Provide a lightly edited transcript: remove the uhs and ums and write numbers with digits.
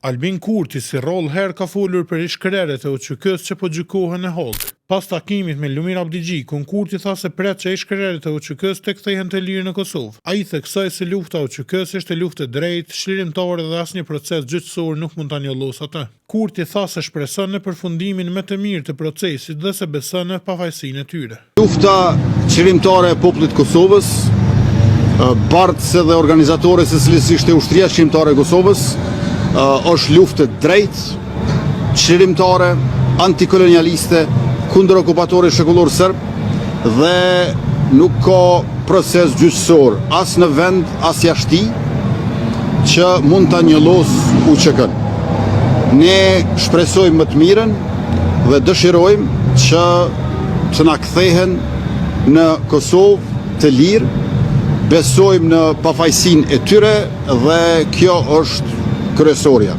Albin Kurti si rol herë ka folur për ish-krerët e UÇK-s që po gjykohen e hollë. Pas takimit me Lumir Abdigji, Kurti tha se pret që ish-krerët e UÇK-s të kthehen të lirë në Kosovë. Ai theksoi se lufta e UÇK-s është luftë e drejtë, çlirimtare dhe asnjë proces gjyqësor nuk mund ta njollos atë. Kurti tha se shpreson në përfundimin më të mirë të procesit dhe se beson në pafajësinë e tyre. Lufta çlirimtare e popullit të Kosovës, bardhëse dhe organizatore se cilësi ishte ushtria çlirimtare e Kosovës, është luftë e drejtë, çlirimtare, antikolonialiste kundër okupatorit shekullor serb dhe nuk ka proces gjyqësor as në vend as jashtë që mund ta njollos UÇK-n. Ne shpresojmë më të mirën dhe dëshirojmë që të na kthehen në Kosovë të lirë, besojmë në pafajësinë e tyre dhe kjo është kryesorja.